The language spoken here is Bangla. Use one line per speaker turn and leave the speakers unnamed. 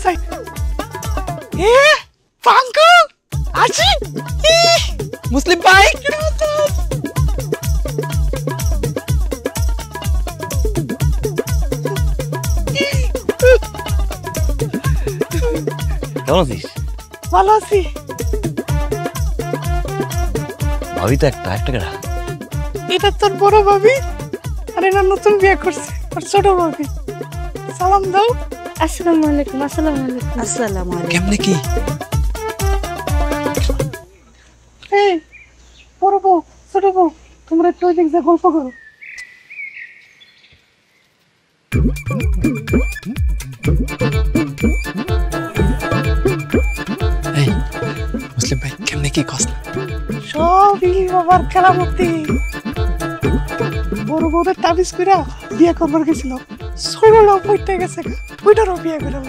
চাই এ পাঙ্কু আসি মুসলিম ভাই
কেমন আছিস?
ভালো আছি।
ভাবি তো একটা কেডা?
এটা তোর বড় ভাবি আর এরা নতুন বিয়ে করছে আর ছোট ভাবি। সালাম দাও।
আসসালামু আলাইকুম। আসসালামু আলাইকুম। আসসালামু আলাইকুম।
কেমনে কি?
এই বড় বউ ছোট বউ তোমরা একটু ওই দিক দিয়ে গল্প করো।
এই মুসলিম ভাই কেমনে কি কষ্ট?
সবই বাবার খেলামতি। বড় বউদের তাবিজ কইরা বিয়ে করবার গেছিল, ছোটটাও পইটা গেছে, ওইটারও বিয়ে করে